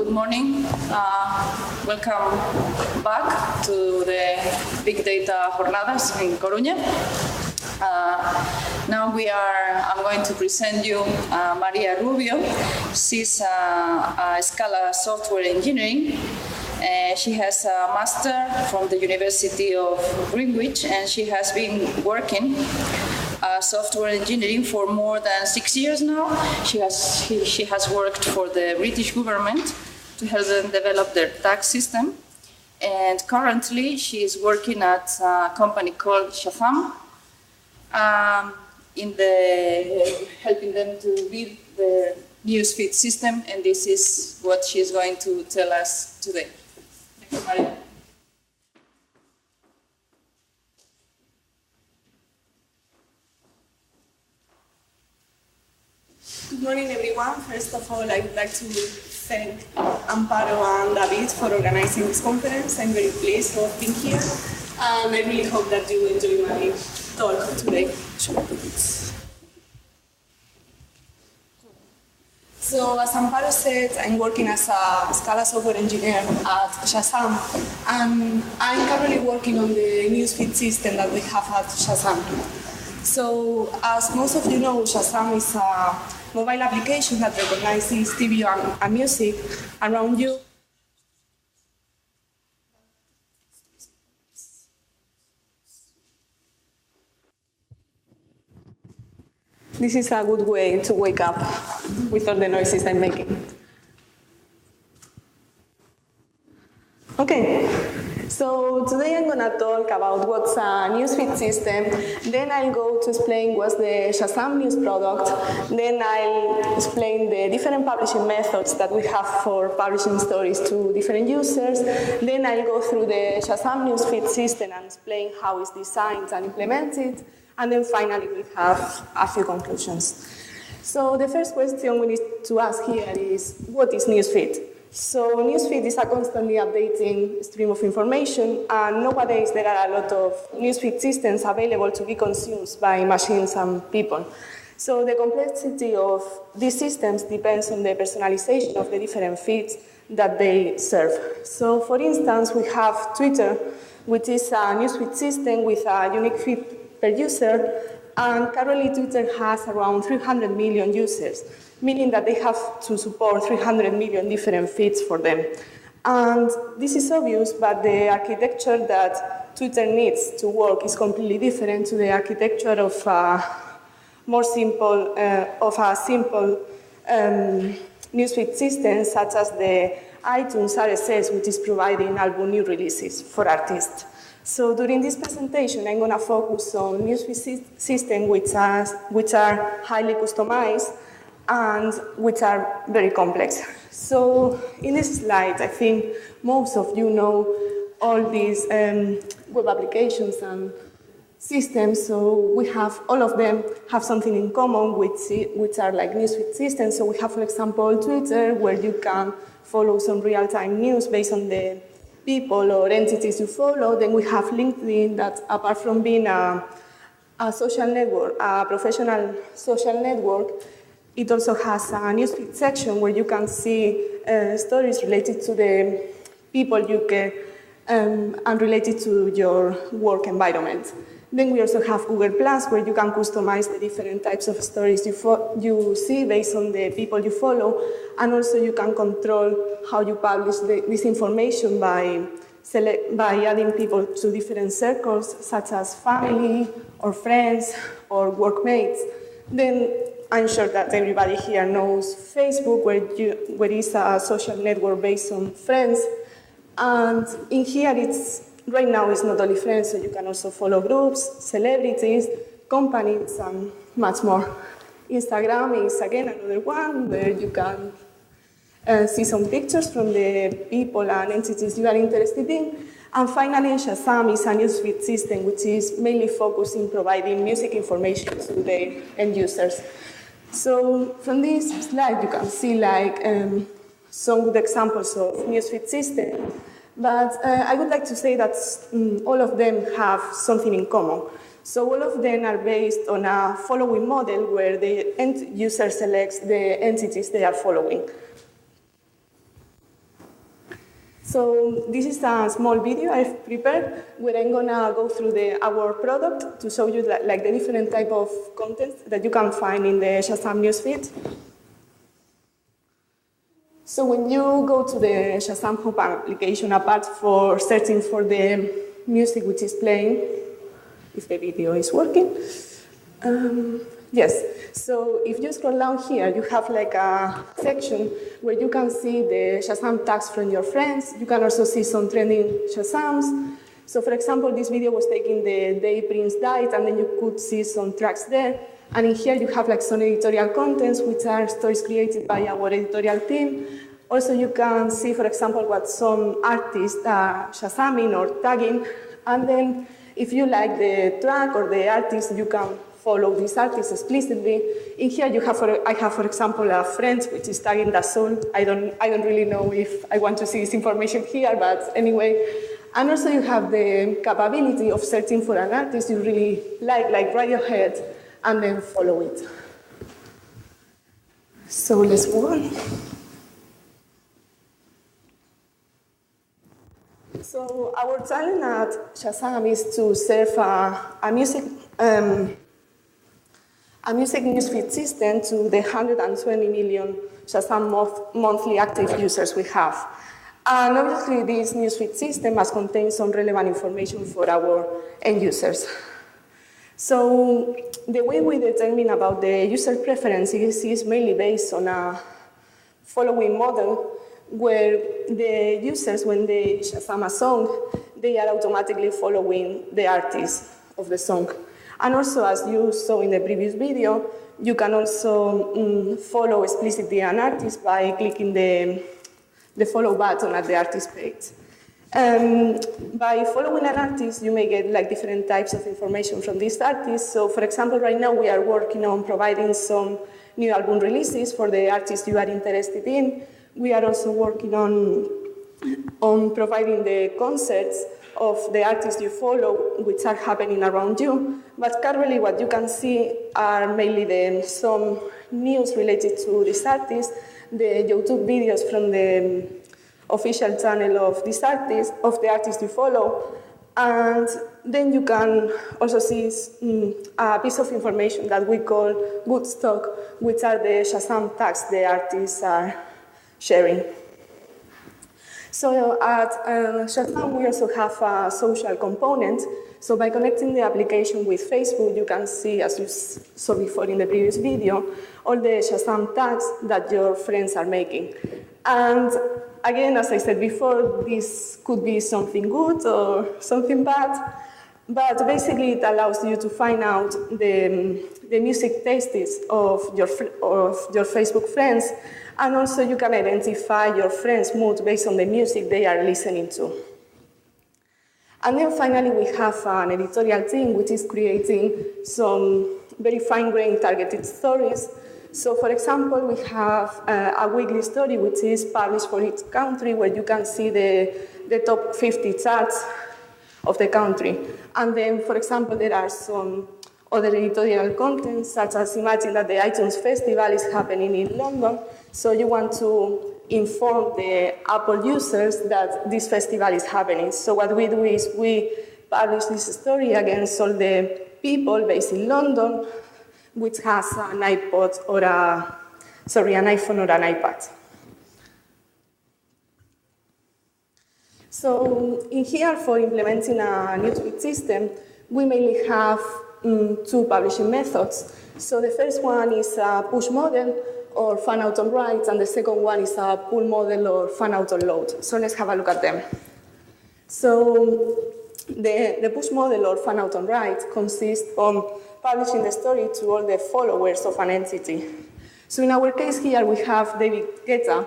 good morning. Welcome back to the Big Data Jornadas in Coruña. Now I'm going to present you Maria Rubio. She's a Scala software engineering. She has a master from the University of Greenwich, and she has been working software engineering for more than 6 years now. She has worked for the British government to help them develop their tax system. And currently, she is working at a company called Shazam, helping them to build the newsfeed system, and this is what she is going to tell us today. Thank you, Maria. Good morning, everyone. First of all, I would like to thank Amparo and David for organizing this conference. I'm very pleased to have been here, and I really hope that you enjoy my talk today. So, as Amparo said, I'm working as a Scala software engineer at Shazam, and I'm currently working on the newsfeed system that we have at Shazam. So, as most of you know, Shazam is a mobile application that recognizes TV and music around you. This is a good way to wake up with all the noises I'm making. Okay, so today I'm going to talk about what's a newsfeed system, then I'll go to explain what's the Shazam news product, then I'll explain the different publishing methods that we have for publishing stories to different users, then I'll go through the Shazam newsfeed system and explain how it's designed and implemented, and then finally we have a few conclusions. So the first question we need to ask here is, what is newsfeed? So newsfeed is a constantly updating stream of information, and nowadays there are a lot of newsfeed systems available to be consumed by machines and people. So the complexity of these systems depends on the personalization of the different feeds that they serve. So for instance, we have Twitter, which is a newsfeed system with a unique feed per user, and currently Twitter has around 300 million users, meaning that they have to support 300 million different feeds for them. And this is obvious, but the architecture that Twitter needs to work is completely different to the architecture of a simple newsfeed system, such as the iTunes RSS, which is providing album new releases for artists. So during this presentation, I'm going to focus on newsfeed systems which are highly customized and which are very complex. So in this slide, I think most of you know all these web applications and systems. So we have, all of them have something in common, which are like newsfeed systems. So we have, for example, Twitter, where you can follow some real-time news based on the people or entities you follow. Then we have LinkedIn, that apart from being a social network, a professional social network, it also has a newsfeed section where you can see stories related to the people you care and related to your work environment. Then we also have Google+, where you can customize the different types of stories you see based on the people you follow, and also you can control how you publish this information by adding people to different circles, such as family or friends or workmates. Then I'm sure that everybody here knows Facebook, where it's a social network based on friends. And in here, right now it's not only friends, so you can also follow groups, celebrities, companies, and much more. Instagram is again another one where you can see some pictures from the people and entities you are interested in. And finally, Shazam is a newsfeed system which is mainly focused in providing music information to the end users. So from this slide, you can see some good examples of newsfeed systems. But I would like to say that all of them have something in common. So all of them are based on a following model where the end user selects the entities they are following. So this is a small video I've prepared where I'm gonna go through our product to show you like the different type of content that you can find in the Shazam newsfeed. So when you go to the Shazam Hub application, apart for searching for the music which is playing, if the video is working, yes. So if you scroll down here, you have like a section where you can see the Shazam tags from your friends. You can also see some trending Shazams. So for example, this video was taken the day Prince died, and then you could see some tracks there. And in here you have like some editorial contents, which are stories created by our editorial team. Also you can see, for example, what some artists are Shazaming or tagging. And then if you like the track or the artist, you can follow this artist explicitly. In here I have, for example, a friend which is tagging Dassault. I don't really know if I want to see this information here, but anyway. And also you have the capability of searching for an artist you really like Radiohead, and then follow it. So let's move on. So our challenge at Shazam is to serve a music newsfeed system to the 120 million Shazam monthly active users we have. And obviously this newsfeed system must contain some relevant information for our end users. So the way we determine about the user preferences is mainly based on a following model where the users, when they Shazam a song, they are automatically following the artist of the song. And also, as you saw in the previous video, you can also follow explicitly an artist by clicking the follow button at the artist page. By following an artist, you may get like different types of information from this artist. So for example, right now we are working on providing some new album releases for the artists you are interested in. We are also working on providing the concerts of the artists you follow, which are happening around you. But currently what you can see are mainly some news related to this artist, the YouTube videos from the official channel of this artist, of the artist you follow. And then you can also see a piece of information that we call good stock, which are the Shazam tags the artists are sharing. So at Shazam, we also have a social component. So by connecting the application with Facebook, you can see, as you saw before in the previous video, all the Shazam tags that your friends are making. And again, as I said before, this could be something good or something bad. But basically, it allows you to find out the music tastes of your Facebook friends, and also you can identify your friends' mood based on the music they are listening to. And then finally, we have an editorial team which is creating some very fine-grained targeted stories. So for example, we have a weekly story which is published for each country, where you can see the top 50 charts of the country. And then, for example, there are some other editorial content, such as imagine that the iTunes Festival is happening in London, so you want to inform the Apple users that this festival is happening. So what we do is we publish this story against all the people based in London, which has an iPod or an iPhone or an iPad. So in here, for implementing a newsfeed system, we mainly have two publishing methods. So the first one is a push model or fan out on write, and the second one is a pull model or fan out on load. So let's have a look at them. So the push model or fan out on write consists of publishing the story to all the followers of an entity. So in our case here, we have David Guetta,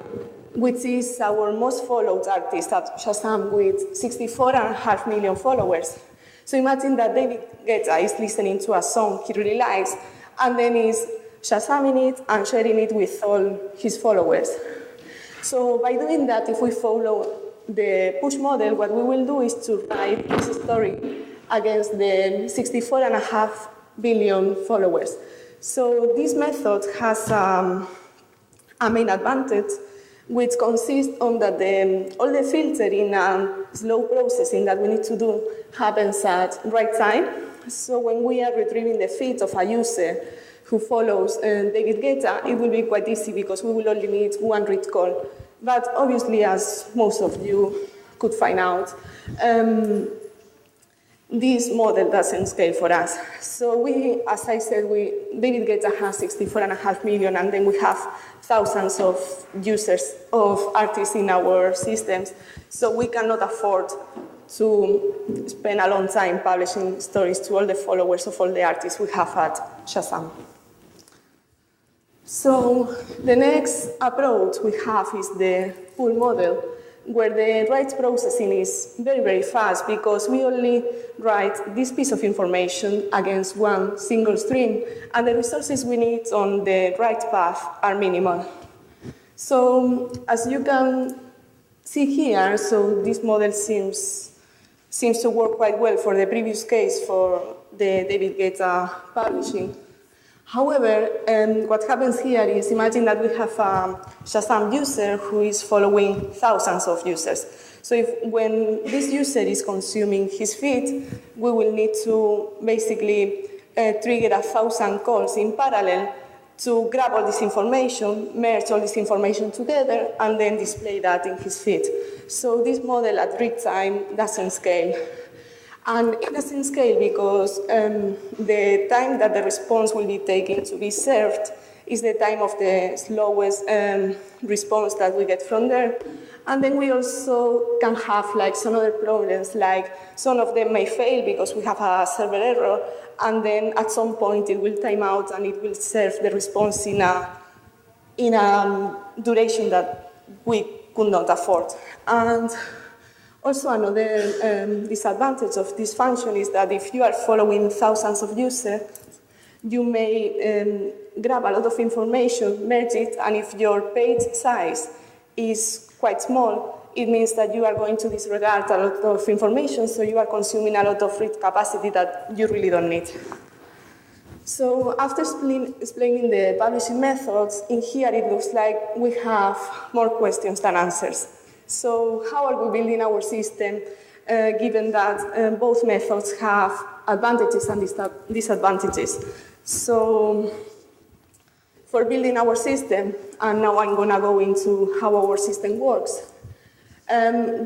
which is our most followed artist at Shazam with 64.5 million followers. So imagine that David Guetta is listening to a song he really likes, and then is Shazamming it and sharing it with all his followers. So by doing that, if we follow the push model, what we will do is to write this story against the 64.5 billion followers. So this method has a main advantage, which consists on that all the filtering and slow processing that we need to do happens at right time. So when we are retrieving the feed of a user who follows David Guetta, it will be quite easy because we will only need one read call. But obviously, as most of you could find out, this model doesn't scale for us. So we, as I said, David Guetta has 64.5 million, and then we have thousands of users, of artists in our systems. So we cannot afford to spend a long time publishing stories to all the followers of all the artists we have at Shazam. So the next approach we have is the pool model, where the write processing is very, very fast because we only write this piece of information against one single stream, and the resources we need on the write path are minimal. So as you can see here, so this model seems to work quite well for the previous case for the David Guetta publishing. However, what happens here is, imagine that we have a Shazam user who is following thousands of users. So when this user is consuming his feed, we will need to basically trigger 1,000 calls in parallel to grab all this information, merge all this information together, and then display that in his feed. So this model at read time doesn't scale. And it doesn't scale because the time that the response will be taken to be served is the time of the slowest response that we get from there. And then we also can have some other problems, like some of them may fail because we have a server error, and then at some point it will time out and it will serve the response in a duration that we could not afford. And also, another disadvantage of this function is that if you are following thousands of users, you may grab a lot of information, merge it, and if your page size is quite small, it means that you are going to disregard a lot of information, so you are consuming a lot of read capacity that you really don't need. So after explaining the publishing methods, in here it looks like we have more questions than answers. So how are we building our system, given that both methods have advantages and disadvantages? So for building our system, and now I'm going to go into how our system works,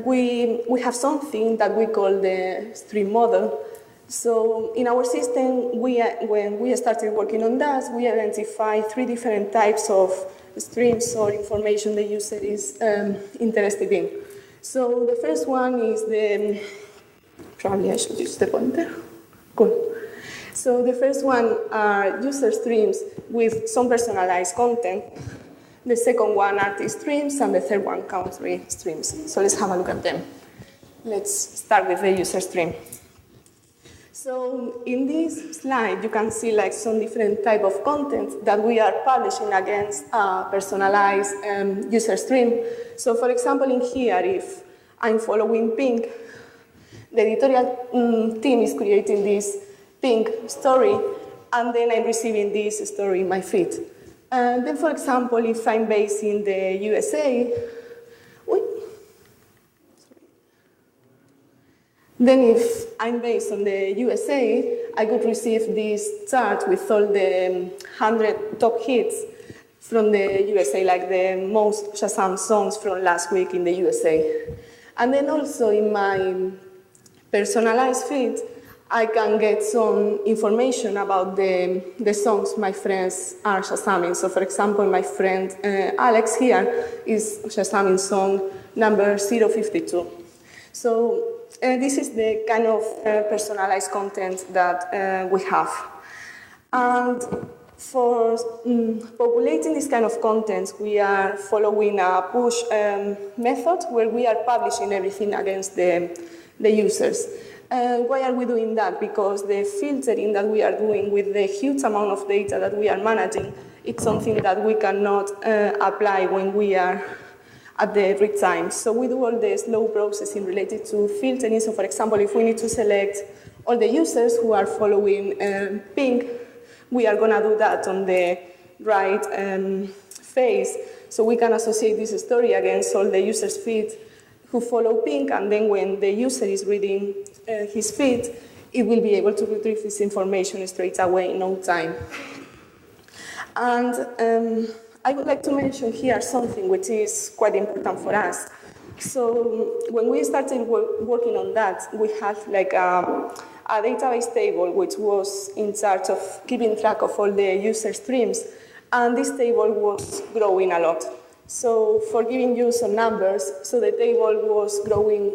we have something that we call the stream model. So in our system, when we started working on that, we identified 3 different types of streams or information the user is interested in. So the first one is probably I should use the pointer. Cool. So the first one are user streams with some personalized content. The second one are artist streams, and the third one country streams. So let's have a look at them. Let's start with the user stream. So in this slide, you can see some different type of content that we are publishing against a personalized user stream. So for example, in here, if I'm following Pink, the editorial team is creating this Pink story, and then I'm receiving this story in my feed. And then, for example, if I'm based in the USA, then if I'm based on the USA, I could receive this chart with all the 100 top hits from the USA, like the most Shazam songs from last week in the USA. And then also in my personalized feed, I can get some information about the songs my friends are Shazamming. So for example, my friend Alex here is Shazamming song number 052. So this is the kind of personalized content that we have. And for populating this kind of content, we are following a push method where we are publishing everything against the users. Why are we doing that? Because the filtering that we are doing with the huge amount of data that we are managing, it's something that we cannot apply when we are at the read time. So we do all the slow processing related to filtering. So for example, if we need to select all the users who are following Pink, we are going to do that on the right phase. So we can associate this story against all the user's feed who follow pink, and then when the user is reading his feed, it will be able to retrieve this information straight away in no time. And I would like to mention here something which is quite important for us. So when we started working on that, we had like a database table which was in charge of keeping track of all the user streams, and this table was growing a lot. So for giving you some numbers, so the table was growing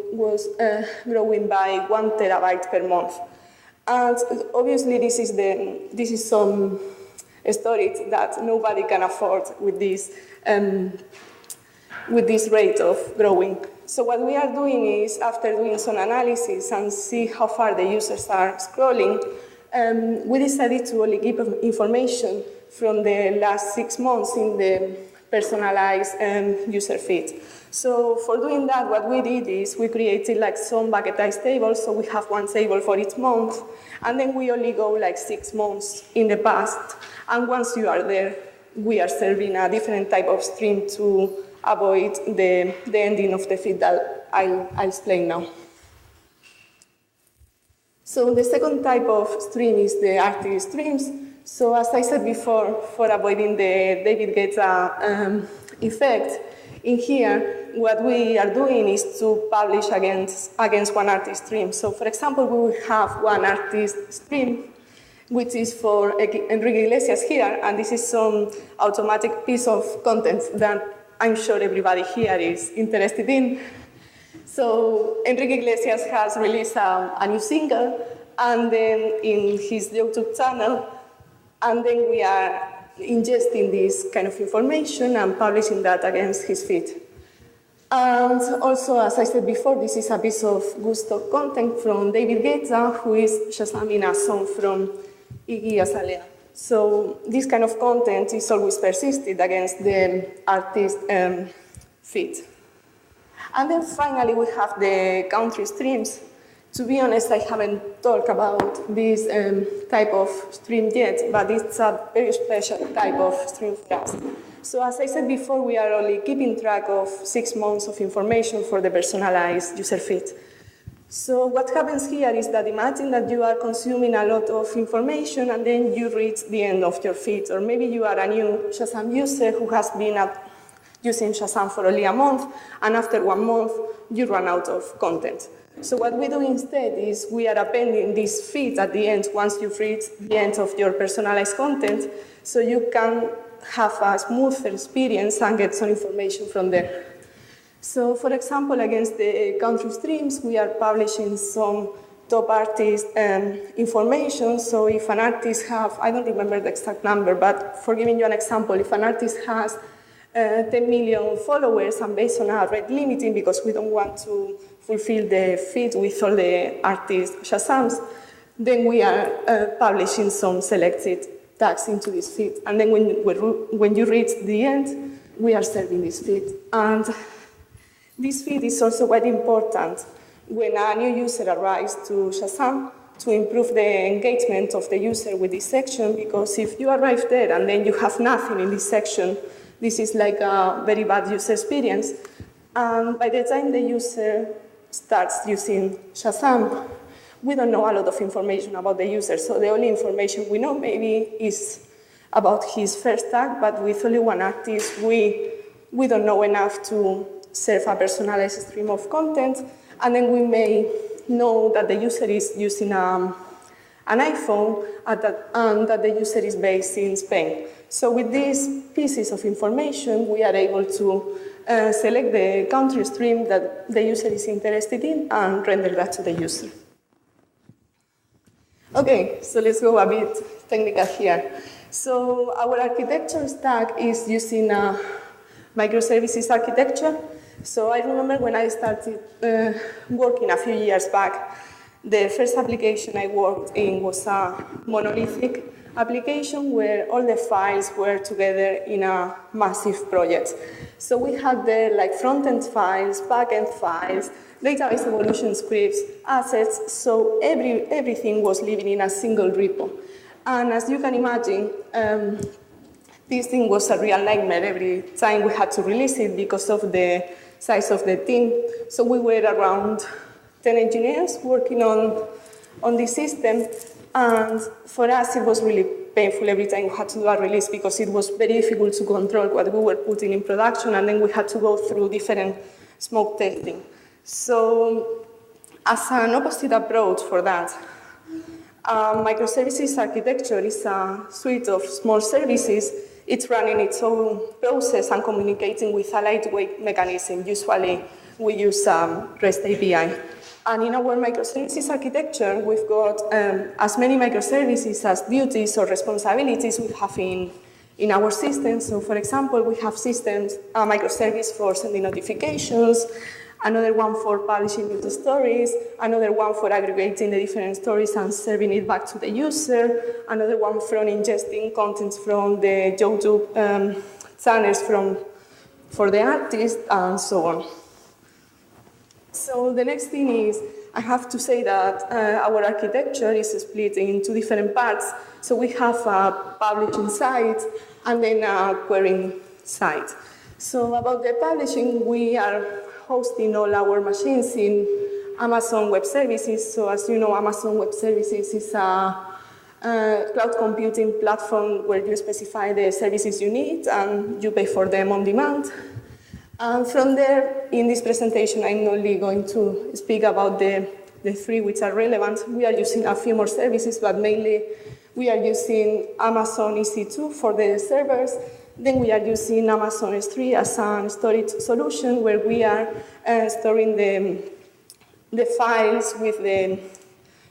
by 1 terabyte per month. And obviously this is some storage that nobody can afford with this rate of growing. So what we are doing is, after doing some analysis and see how far the users are scrolling, we decided to only give information from the last 6 months in the personalized user feed. So for doing that, what we did is we created like some bucketized tables, so we have one table for each month, and then we only go like 6 months in the past. And once you are there, we are serving a different type of stream to avoid the ending of the feed that I'll explain now. So the second type of stream is the artist streams. So as I said before, for avoiding the David Guetta effect, in here, what we are doing is to publish against one artist stream. So for example, we will have one artist stream, which is for Enrique Iglesias here, and this is some automatic piece of content that I'm sure everybody here is interested in. So Enrique Iglesias has released a new single, and then in his YouTube channel, and then we are ingesting this kind of information and publishing that against his feed. And also, as I said before, this is a piece of Gusto content from David Guetta, who is Shazamming a song from Iggy Azalea. So this kind of content is always persisted against the artist feed. And then finally, we have the country streams. To be honest, I haven't talked about this type of stream yet, but it's a very special type of stream for us. So as I said before, we are only keeping track of 6 months of information for the personalized user feed. So what happens here is that imagine that you are consuming a lot of information and then you reach the end of your feed, or maybe you are a new Shazam user who has been using Shazam for only a month, and after 1 month, you run out of content. So what we do instead is we are appending this feed at the end once you've reached the end of your personalized content, so you can have a smoother experience and get some information from there. So for example, against the country streams, we are publishing some top artist information. So if an artist I don't remember the exact number, but for giving you an example, if an artist has 10 million followers, and based on our rate limiting, because we don't want to fulfill the feed with all the artist Shazams, then we are publishing some selected tags into this feed. And then when you reach the end, we are serving this feed. And this feed is also quite important when a new user arrives to Shazam to improve the engagement of the user with this section, because if you arrive there and then you have nothing in this section, this is like a very bad user experience. And by the time the user starts using Shazam, we don't know a lot of information about the user. So the only information we know maybe is about his first tag, but with only one artist, we don't know enough to serve a personalized stream of content. And then we may know that the user is using an iPhone and that the user is based in Spain. So with these pieces of information, we are able to select the country stream that the user is interested in and render that to the user. Okay, so let's go a bit technical here. So our architecture stack is using a microservices architecture. So I remember when I started working a few years back, the first application I worked in was a monolithic application where all the files were together in a massive project. So we had there like front-end files, back-end files, database evolution scripts, assets, so everything was living in a single repo. And as you can imagine, this thing was a real nightmare every time we had to release it because of the size of the team. So we were around 10 engineers working on this system, and for us it was really painful every time we had to do a release because it was very difficult to control what we were putting in production, and then we had to go through different smoke testing. So as an opposite approach for that, microservices architecture is a suite of small services. It's running its own process and communicating with a lightweight mechanism. Usually we use REST API. And in our microservices architecture, we've got as many microservices as duties or responsibilities we have in our system. So for example, we have systems, a microservice for sending notifications, another one for publishing new stories, another one for aggregating the different stories and serving it back to the user, another one for ingesting contents from the YouTube channels for the artist, and so on. So the next thing is, I have to say that our architecture is split into different parts. So we have a publishing side and then a querying side. So about the publishing, we are hosting all our machines in Amazon Web Services. So as you know, Amazon Web Services is a cloud computing platform where you specify the services you need and you pay for them on demand. And from there, in this presentation, I'm only going to speak about the three which are relevant. We are using a few more services, but mainly we are using Amazon EC2 for the servers. Then we are using Amazon S3 as a storage solution where we are storing the files with the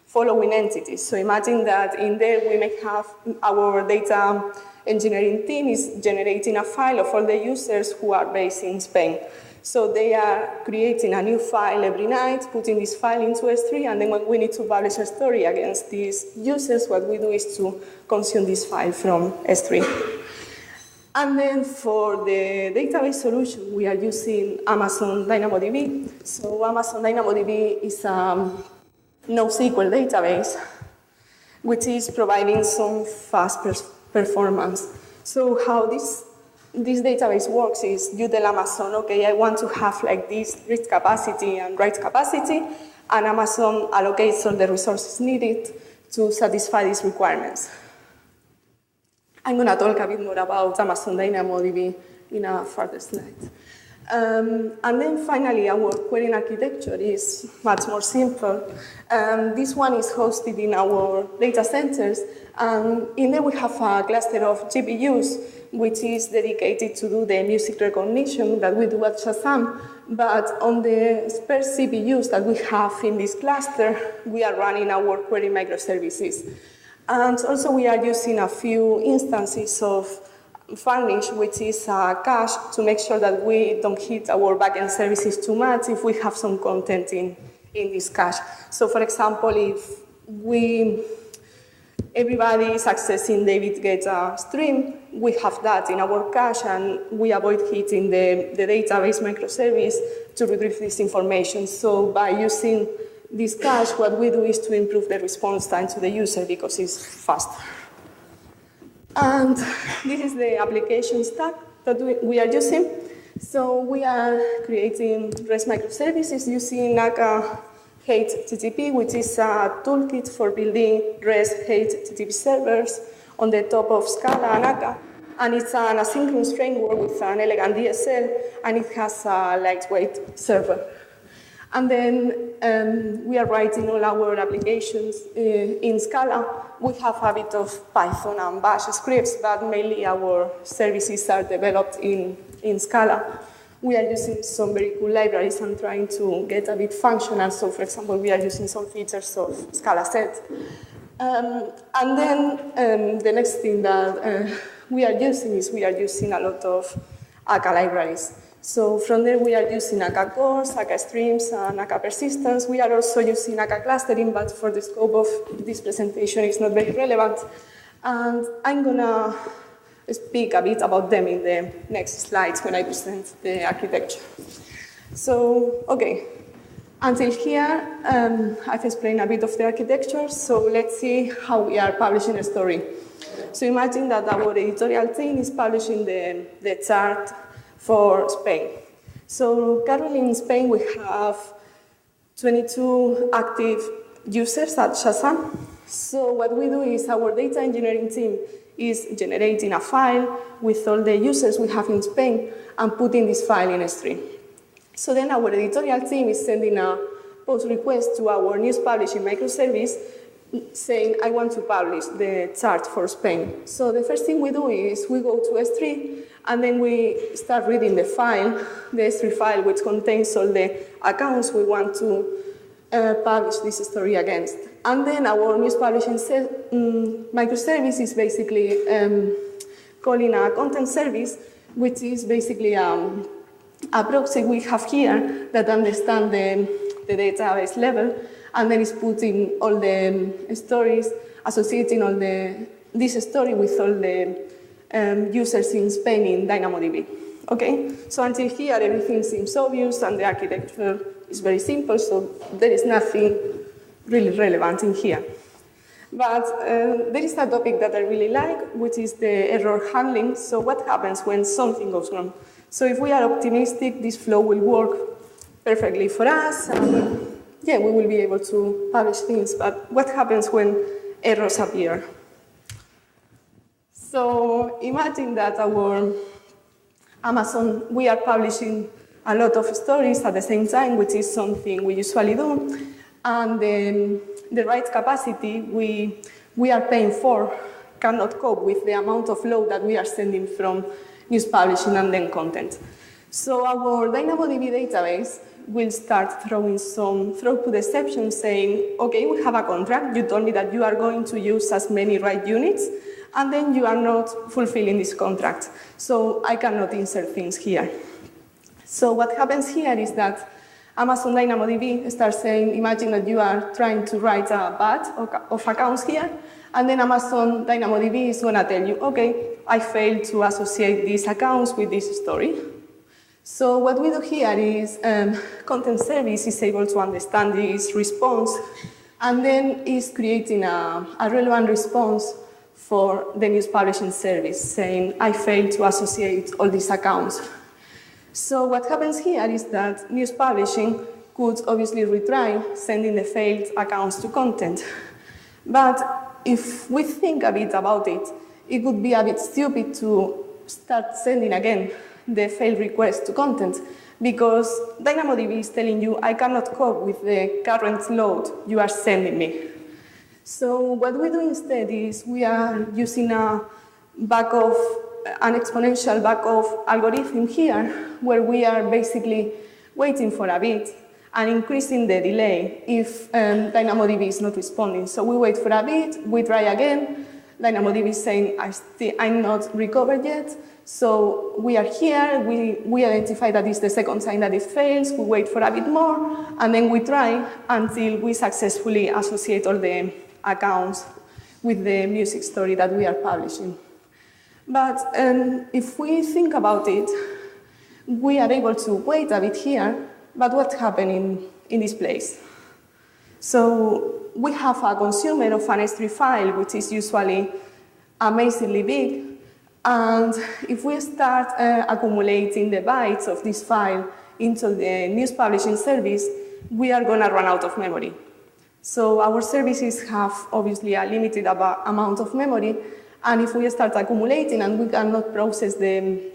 following entities. So imagine that in there we may have our data engineering team is generating a file of all the users who are based in Spain. So they are creating a new file every night, putting this file into S3, and then when we need to publish a story against these users, what we do is to consume this file from S3. And then for the database solution, we are using Amazon DynamoDB. So Amazon DynamoDB is a NoSQL database, which is providing some fast performance. So how this database works is you tell Amazon, okay, I want to have like this read capacity and write capacity, and Amazon allocates all the resources needed to satisfy these requirements. I'm going to talk a bit more about Amazon DynamoDB in a further slide. And then finally, our querying architecture is much more simple. This one is hosted in our data centers, and in there we have a cluster of GPUs, which is dedicated to do the music recognition that we do at Shazam. But on the spare CPUs that we have in this cluster, we are running our query microservices. And also we are using a few instances of Varnish, which is a cache to make sure that we don't hit our backend services too much if we have some content in this cache. So for example, if everybody is accessing David Guetta stream, we have that in our cache and we avoid hitting the database microservice to retrieve this information. So by using this cache, what we do is to improve the response time to the user because it's faster. And this is the application stack that we are using. So we are creating REST microservices using Naka HateTTP, which is a toolkit for building REST HateTTP servers on the top of Scala and Naka. And it's an asynchronous framework with an elegant DSL, and it has a lightweight server. And then we are writing all our applications in Scala. We have a bit of Python and Bash scripts, but mainly our services are developed in Scala. We are using some very cool libraries and trying to get a bit functional. So, for example, we are using some features of Scala set. And then the next thing that we are using is we are using a lot of Akka libraries. So from there, we are using Akka cores, Akka streams, and Akka persistence. We are also using Akka clustering, but for the scope of this presentation, it's not very relevant. And I'm going to speak a bit about them in the next slides when I present the architecture. So, okay. Until here, I've explained a bit of the architecture. So let's see how we are publishing a story. So imagine that our editorial team is publishing the chart for Spain. So currently in Spain we have 22 active users at Shazam. So what we do is our data engineering team is generating a file with all the users we have in Spain and putting this file in S3. So then our editorial team is sending a post request to our news publishing microservice saying, I want to publish the chart for Spain. So the first thing we do is we go to S3 and then we start reading the file, the S3 file, which contains all the accounts we want to publish this story against. And then our news publishing microservice is basically calling a content service, which is basically a proxy we have here that understands the database level, and then is putting all the stories, associating all this story with all the users in Spain in DynamoDB. Okay, so until here everything seems obvious and the architecture is very simple, so there is nothing really relevant in here. But there is a topic that I really like, which is the error handling. So what happens when something goes wrong? So if we are optimistic, this flow will work perfectly for us, and yeah, we will be able to publish things. But what happens when errors appear? So imagine that our Amazon, we are publishing a lot of stories at the same time, which is something we usually do. And the write capacity we are paying for cannot cope with the amount of load that we are sending from news publishing and then content. So our DynamoDB database will start throwing some throughput exceptions saying, okay, we have a contract, you told me that you are going to use as many write units, and then you are not fulfilling this contract. So I cannot insert things here. So what happens here is that Amazon DynamoDB starts saying, imagine that you are trying to write a batch of accounts here, and then Amazon DynamoDB is going to tell you, okay, I failed to associate these accounts with this story. So what we do here is content service is able to understand this response and then is creating a relevant response for the news publishing service saying, I failed to associate all these accounts. So what happens here is that news publishing could obviously retry sending the failed accounts to content. But if we think a bit about it, it would be a bit stupid to start sending again the failed request to content because DynamoDB is telling you, I cannot cope with the current load you are sending me. So what we do instead is we are using an exponential backoff algorithm here, where we are basically waiting for a bit and increasing the delay if DynamoDB is not responding. So we wait for a bit, we try again, DynamoDB is saying, I'm not recovered yet, so we are here, we identify that it's the second time that it fails, we wait for a bit more, and then we try until we successfully associate all the accounts with the music story that we are publishing. But if we think about it, we are able to wait a bit here, but what's happening in this place? So we have a consumer of an S3 file, which is usually amazingly big, and if we start accumulating the bytes of this file into the news publishing service, we are going to run out of memory. So our services have obviously a limited amount of memory, and if we start accumulating and we cannot process the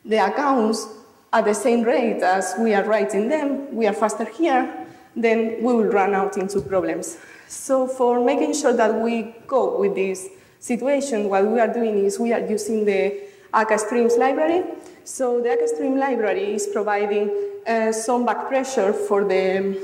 accounts at the same rate as we are writing them, we are faster here, then we will run out into problems. So for making sure that we cope with this situation, what we are doing is we are using the AkaStreams library. So the AkaStream library is providing some back pressure for the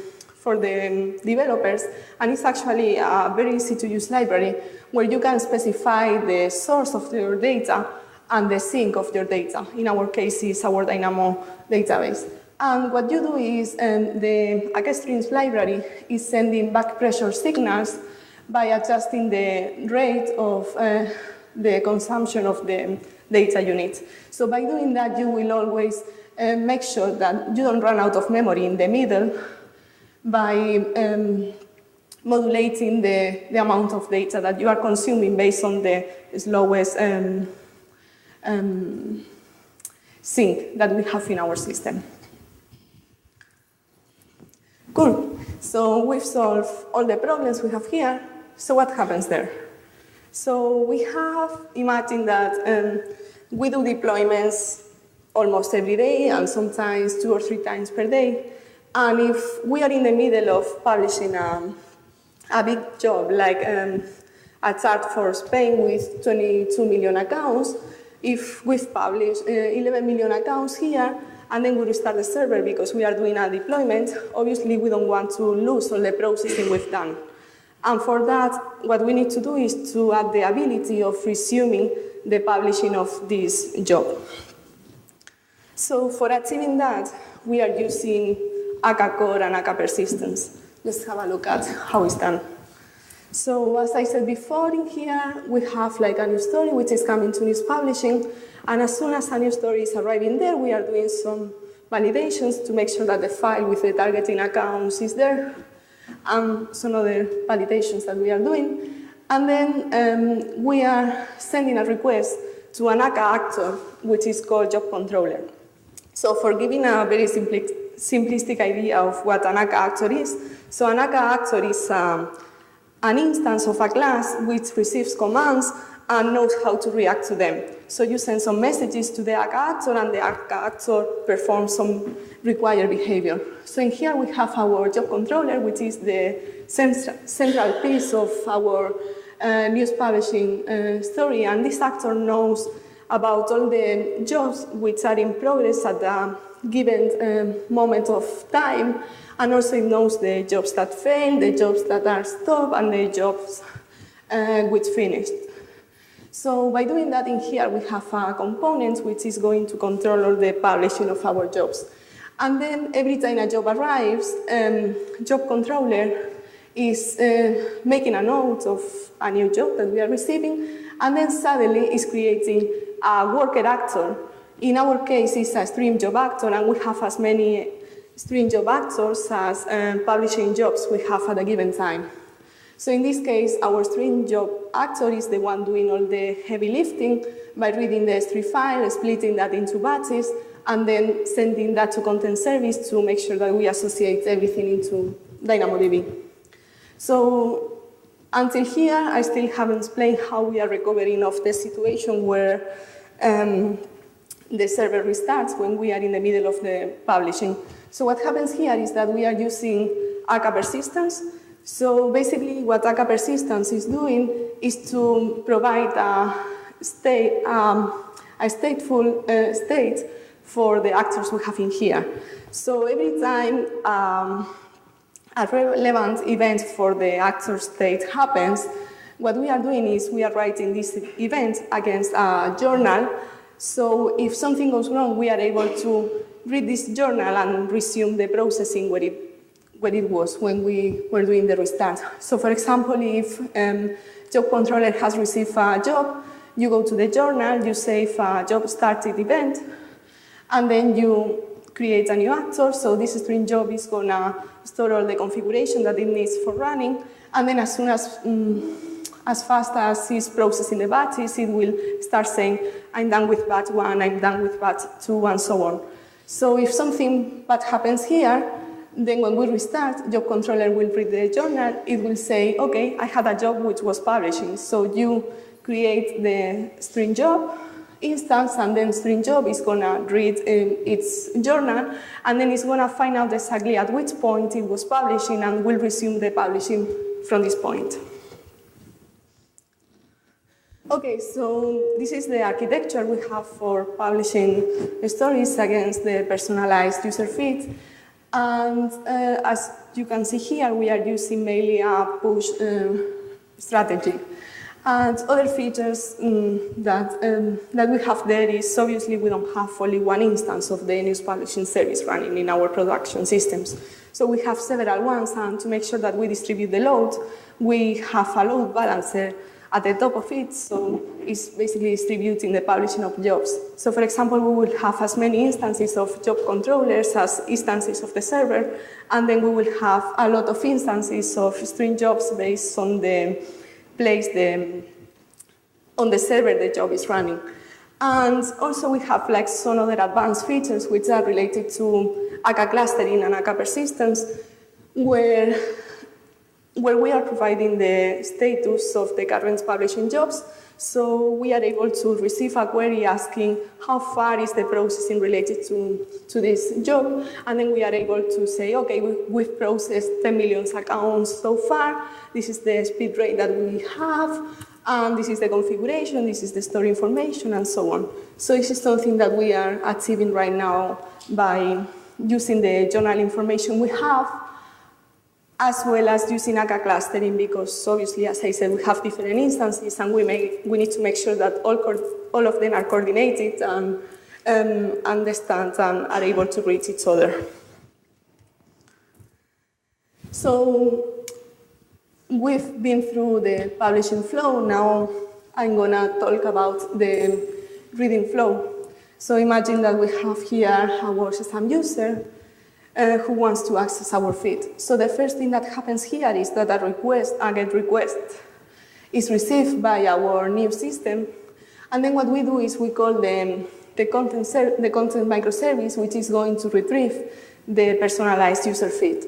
developers, and it's actually a very easy to use library where you can specify the source of your data and the sink of your data. In our case, it's our Dynamo database. And what you do is the AkaStreams library is sending back pressure signals by adjusting the rate of the consumption of the data unit. So by doing that, you will always make sure that you don't run out of memory in the middle by modulating the amount of data that you are consuming based on the slowest sync that we have in our system. Cool. So we've solved all the problems we have here. So what happens there? So we have imagined that we do deployments almost every day and sometimes 2 or 3 times per day. And if we are in the middle of publishing a big job like a chart for Spain with 22 million accounts, if we've published 11 million accounts here, and then we restart the server because we are doing a deployment, obviously we don't want to lose all the processing we've done. And for that, what we need to do is to add the ability of resuming the publishing of this job. So for achieving that, we are using akka core and akka persistence. Let's have a look at how it's done. So as I said before, in here we have like a new story which is coming to news publishing, and as soon as a new story is arriving there, we are doing some validations to make sure that the file with the targeting accounts is there, and some other validations that we are doing. And then we are sending a request to an akka actor, which is called job controller. So for giving a very simplistic idea of what an akka actor is, so an akka actor is an instance of a class which receives commands and knows how to react to them. So you send some messages to the akka actor, and the akka actor performs some required behavior. So in here we have our job controller, which is the central piece of our news publishing story, and this actor knows about all the jobs which are in progress at a given moment of time, and also it knows the jobs that fail, the jobs that are stopped, and the jobs which finished. So by doing that in here, we have a component which is going to control all the publishing of our jobs. And then every time a job arrives, job controller is making a note of a new job that we are receiving, and then suddenly is creating a worker actor. In our case, it's a stream job actor, and we have as many stream job actors as publishing jobs we have at a given time. So in this case, our stream job actor is the one doing all the heavy lifting by reading the S3 file, splitting that into batches, and then sending that to content service to make sure that we associate everything into DynamoDB. So until here, I still haven't explained how we are recovering of the situation where the server restarts when we are in the middle of the publishing. So what happens here is that we are using akka persistence. So basically what akka persistence is doing is to provide a stateful state for the actors we have in here. So every time a relevant event for the actor state happens, what we are doing is we are writing this event against a journal. So if something goes wrong, we are able to read this journal and resume the processing where it was when we were doing the restart. So for example, if job controller has received a job, you go to the journal, you save a job started event, and then you create a new actor. So this string job is gonna store all the configuration that it needs for running, and then as soon as fast as it's processing the batches, it will start saying, I'm done with batch 1, I'm done with batch 2, and so on. So if something bad happens here, then when we restart, job controller will read the journal. It will say, okay, I had a job which was publishing. So you create the string job instance, and then string job is gonna read its journal, and then it's gonna find out exactly at which point it was publishing, and will resume the publishing from this point. Okay, so this is the architecture we have for publishing stories against the personalized user feed. And as you can see here, we are using mainly a push strategy. And other features that we have there is, obviously, we don't have only one instance of the news publishing service running in our production systems. So we have several ones, and to make sure that we distribute the load, we have a load balancer at the top of it, so it's basically distributing the publishing of jobs. So for example, we will have as many instances of job controllers as instances of the server, and then we will have a lot of instances of string jobs based on the place on the server the job is running. And also we have like some other advanced features which are related to AK clustering and AK persistence, where we are providing the status of the current publishing jobs. So we are able to receive a query asking how far is the processing related to this job, and then we are able to say, okay, we've processed 10 million accounts so far, this is the speed rate that we have, and this is the configuration, this is the store information, and so on. So this is something that we are achieving right now by using the journal information we have, as well as using AK clustering, because obviously, as I said, we have different instances, and we need to make sure that all of them are coordinated and understand and are able to reach each other. So we've been through the publishing flow. Now I'm going to talk about the reading flow. So imagine that we have here our Shazam user who wants to access our feed. So the first thing that happens here is that a GET request is received by our new system. And then what we do is we call the content microservice, which is going to retrieve the personalized user feed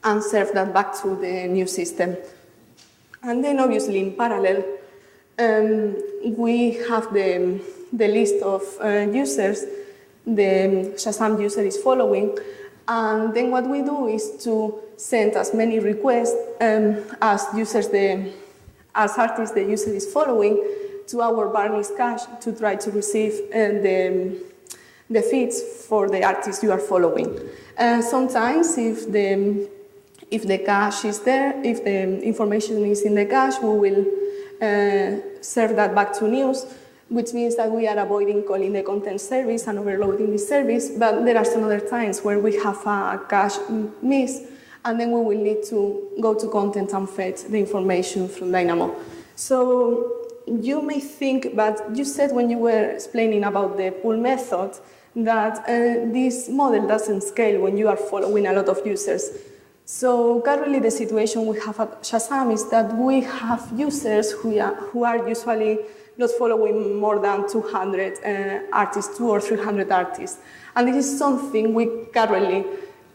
and serve that back to the new system. And then obviously in parallel, we have the list of users the Shazam user is following. And then what we do is to send as many requests as artists the user is following to our Varnish cache to try to receive the feeds for the artists you are following. Sometimes if the cache is there, if the information is in the cache, we will serve that back to news, which means that we are avoiding calling the content service and overloading the service, but there are some other times where we have a cache miss, and then we will need to go to content and fetch the information from Dynamo. So you may think, but you said when you were explaining about the pull method that this model doesn't scale when you are following a lot of users. So currently the situation we have at Shazam is that we have users who are usually not following more than 200 artists, 200 or 300 artists. And this is something we currently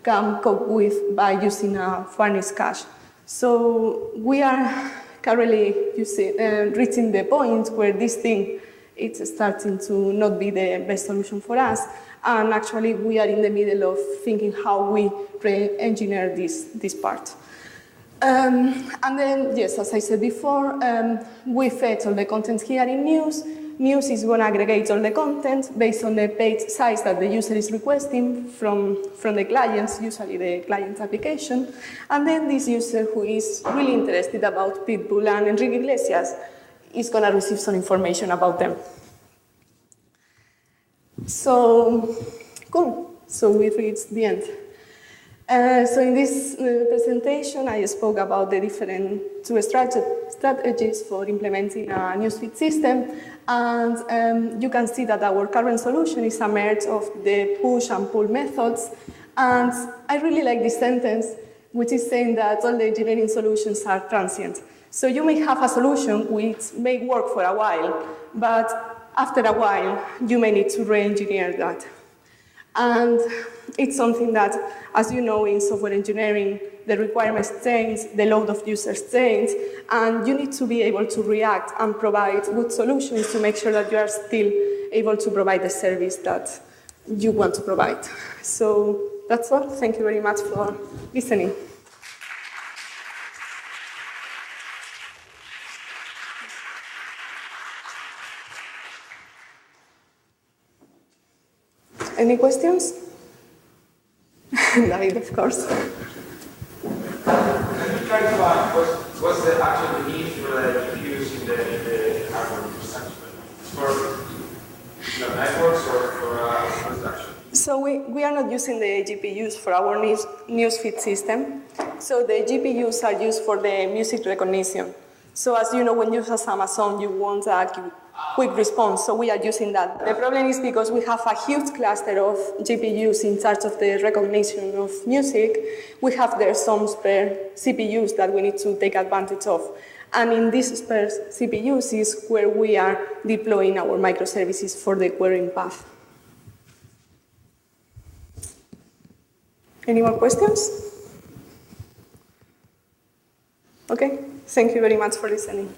can cope with by using a Varnish cache. So we are currently reaching the point where this thing is starting to not be the best solution for us. And actually we are in the middle of thinking how we re-engineer this part. And then, yes, as I said before, we fetch all the content here in News. News is going to aggregate all the content based on the page size that the user is requesting from the clients, usually the client application. And then this user who is really interested about Pitbull and Enrique Iglesias is going to receive some information about them. So, cool. So we reached the end. So in this presentation, I spoke about the different two strategies for implementing a newsfeed system. And you can see that our current solution is a merge of the push and pull methods. And I really like this sentence, which is saying that all the engineering solutions are transient. So you may have a solution which may work for a while, but after a while, you may need to re-engineer that. And it's something that, as you know, in software engineering, the requirements change, the load of users change, and you need to be able to react and provide good solutions to make sure that you are still able to provide the service that you want to provide. So that's all. Thank you very much for listening. Any questions? David, of course. Can you try to find what's the actual need for the GPUs in the hardware perception? For networks or for production? So we are not using the GPUs for our newsfeed system. So the GPUs are used for the music recognition. So as you know, when you use Amazon, you want a quick response, so we are using that. The problem is because we have a huge cluster of GPUs in charge of the recognition of music, we have there some spare CPUs that we need to take advantage of. And in these spare CPUs is where we are deploying our microservices for the querying path. Any more questions? Okay, thank you very much for listening.